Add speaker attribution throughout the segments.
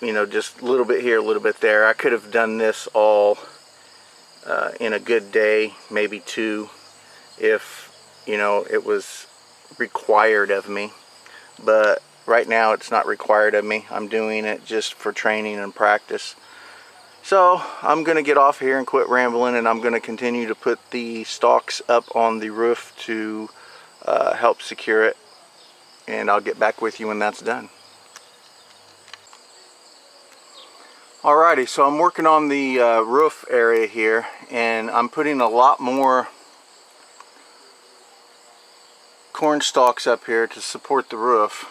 Speaker 1: you know, just a little bit here, a little bit there. I could have done this all in a good day, maybe 2, if, you know, it was required of me. But right now it's not required of me. I'm doing it just for training and practice. So I'm going to get off here and quit rambling, and I'm going to continue to put the stalks up on the roof to help secure it. And I'll get back with you when that's done. Alrighty, so I'm working on the roof area here, and I'm putting a lot more corn stalks up here to support the roof.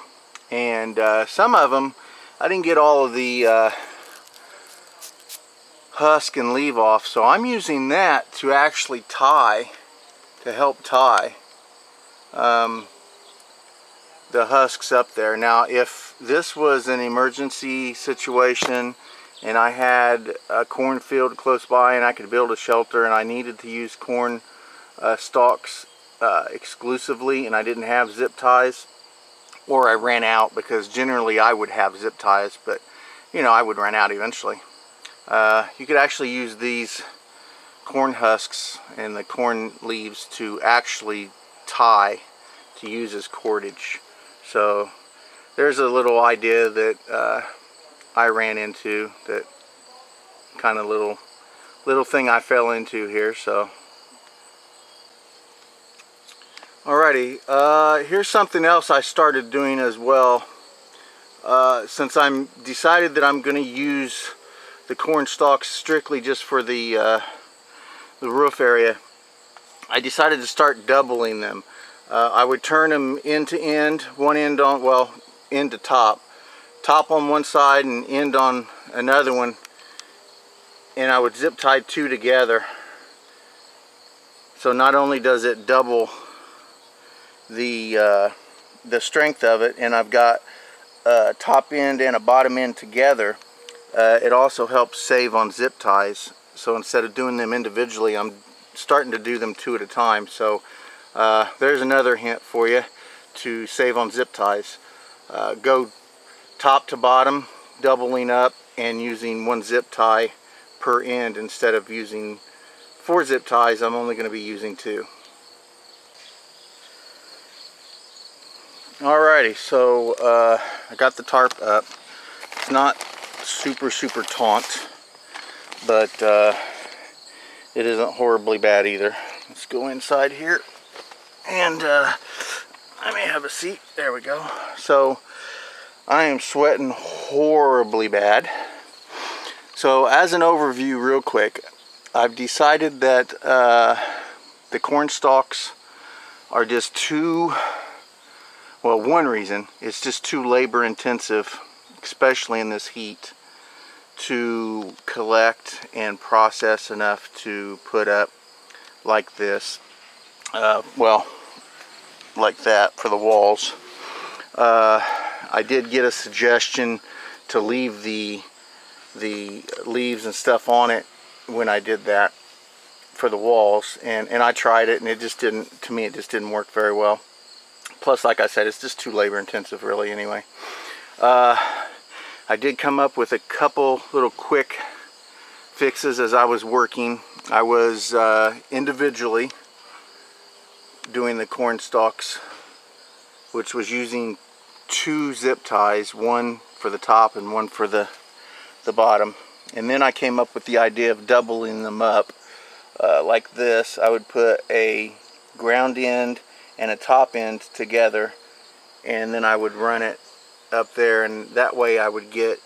Speaker 1: And some of them, I didn't get all of the husk and leave off, so I'm using that to actually tie, to help tie the husks up there. Now, if this was an emergency situation and I had a cornfield close by and I could build a shelter and I needed to use corn stalks exclusively, and I didn't have zip ties, or I ran out, because generally I would have zip ties, but you know, I would run out eventually. You could actually use these corn husks and the corn leaves to actually tie, to use as cordage. So there's a little idea that I ran into, that kind of little thing I fell into here. So alrighty, here's something else I started doing as well. Since I'm decided that I'm going to use the corn stalks strictly just for the roof area, I decided to start doubling them. I would turn them end to end, one end on, well, end to top on one side and end on another one, and I would zip tie 2 together. So not only does it double the strength of it, and I've got a top end and a bottom end together, it also helps save on zip ties. So instead of doing them individually, I'm starting to do them 2 at a time. So there's another hint for you to save on zip ties. Go top to bottom, doubling up and using 1 zip tie per end. Instead of using 4 zip ties, I'm only going to be using 2. Alrighty, so I got the tarp up. It's not super taut, but it isn't horribly bad either. Let's go inside here, and I may have a seat. There we go. So I am sweating horribly bad. So as an overview real quick, I've decided that the corn stalks are just too, well, one reason, it's just too labor intensive, especially in this heat, to collect and process enough to put up like this. Well, like that for the walls. I did get a suggestion to leave the leaves and stuff on it when I did that for the walls, and I tried it, and it just didn't, to me it just didn't work very well. Plus, like I said, it's just too labor intensive really anyway. I did come up with a couple little quick fixes as I was working. I was individually doing the corn stalks, which was using 2 zip ties, one for the top and one for the bottom. And then I came up with the idea of doubling them up like this. I would put a ground end and a top end together, and then I would run it up there, and that way I would get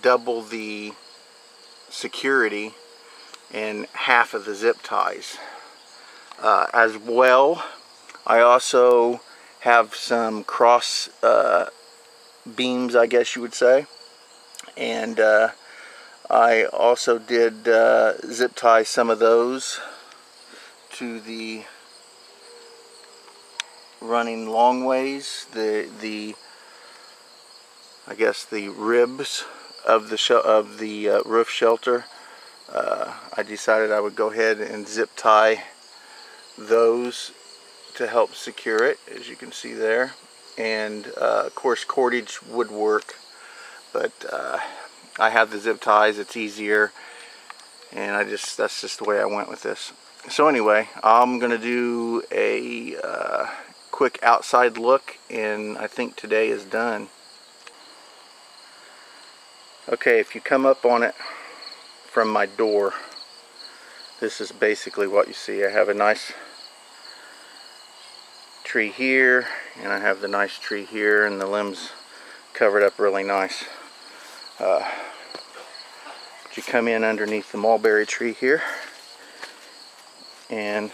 Speaker 1: double the security and half of the zip ties. As well, I also have some cross beams, I guess you would say, and I also did zip tie some of those to the running long ways, I guess the ribs of the roof shelter. I decided I would go ahead and zip tie those to help secure it, as you can see there. And of course cordage would work, but I have the zip ties. It's easier, and that's just the way I went with this. So anyway, I'm gonna do a quick outside look, and I think today is done. Okay, if you come up on it from my door, this is basically what you see. I have a nice tree here, and I have the nice tree here, and the limbs covered up really nice. You come in underneath the mulberry tree here, and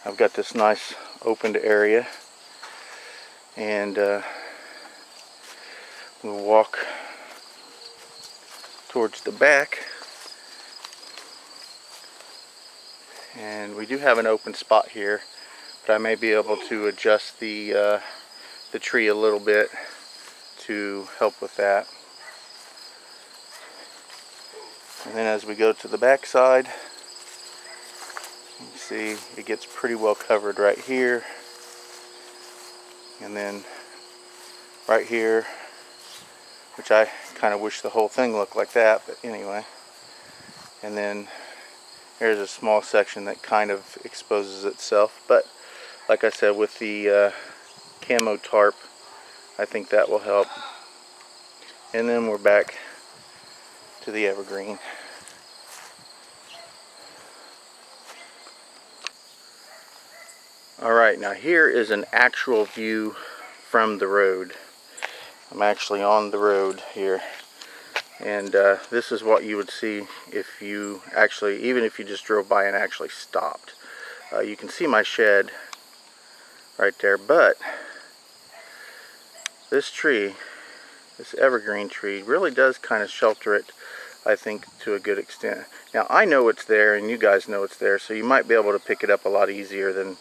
Speaker 1: I've got this nice opened area, and we'll walk towards the back, and we do have an open spot here, but I may be able to adjust the tree a little bit to help with that. And then as we go to the back side, you see it gets pretty well covered right here, and then right here, which I kind of wish the whole thing looked like that, but anyway. And then there's a small section that kind of exposes itself, but like I said, with the camo tarp, I think that will help. And then we're back to the evergreen. Alright, now here is an actual view from the road. I'm actually on the road here, and this is what you would see if you actually, even if you just drove by and actually stopped. You can see my shed right there, but this tree, this evergreen tree, really does kind of shelter it, I think, to a good extent. Now I know it's there, and you guys know it's there, so you might be able to pick it up a lot easier than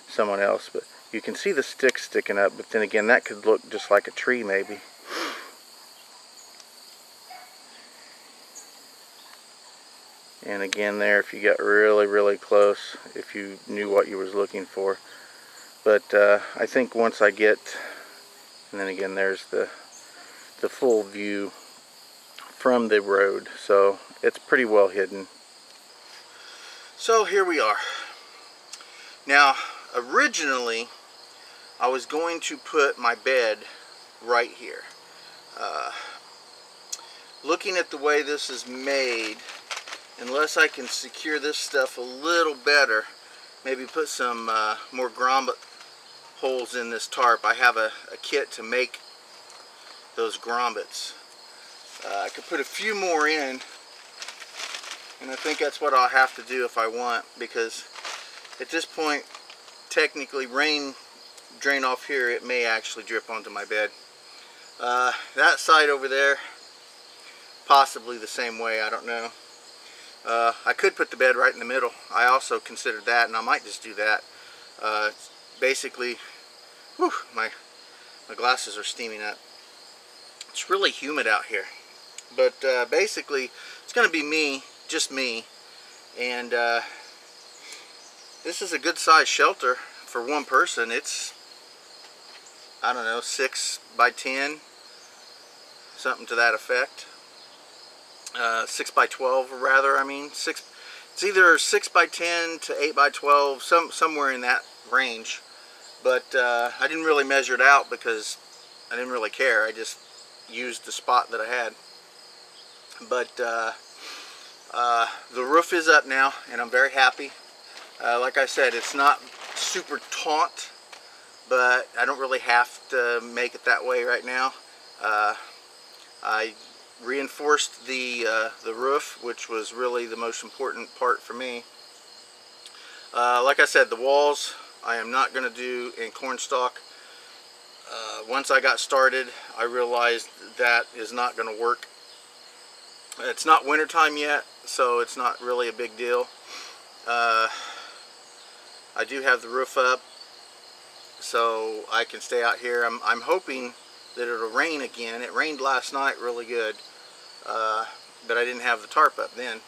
Speaker 1: someone else, but you can see the sticks sticking up, but then again, that could look just like a tree maybe. And again there, if you got really close, if you knew what you was looking for. But I think once I get, and then again there's the full view from the road, so it's pretty well hidden. So here we are. Now originally I was going to put my bed right here. Looking at the way this is made, unless I can secure this stuff a little better, maybe put some more grommet holes in this tarp. I have a kit to make those grommets. I could put a few more in, and I think that's what I'll have to do if I want, because at this point, technically, rain drain off here, it may actually drip onto my bed. That side over there, possibly the same way, I don't know. I could put the bed right in the middle. I also considered that, and I might just do that. Basically, whew, my glasses are steaming up. It's really humid out here. But basically, it's going to be me, just me, and this is a good size shelter for one person. It's, I don't know, 6 by 10, something to that effect. 6 by 12 rather, I mean, it's either 6 by 10 to 8 by 12, somewhere in that range. But I didn't really measure it out because I didn't really care. I just used the spot that I had. But the roof is up now, and I'm very happy. Like I said, it's not super taut, but I don't really have to make it that way right now. I reinforced the roof, which was really the most important part for me. Like I said, the walls I am not going to do in cornstalk. Once I got started, I realized that is not going to work. It's not wintertime yet, so it's not really a big deal. I do have the roof up, so I can stay out here. I'm hoping that it'll rain again. It rained last night really good, but I didn't have the tarp up then.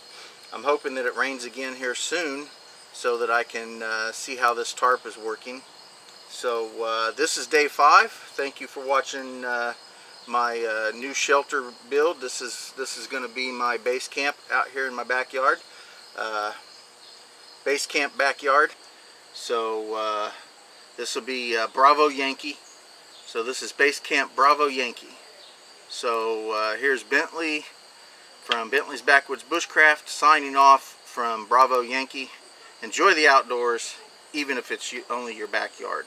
Speaker 1: I'm hoping that it rains again here soon, so that I can see how this tarp is working. So this is day 5. Thank you for watching my new shelter build. This is going to be my base camp out here in my backyard. Base camp backyard. So this will be Bravo Yankee. So this is base camp Bravo Yankee. So here's Bentley from Bentley's Backwoods Bushcraft signing off from Bravo Yankee. Enjoy the outdoors, even if it's only your backyard.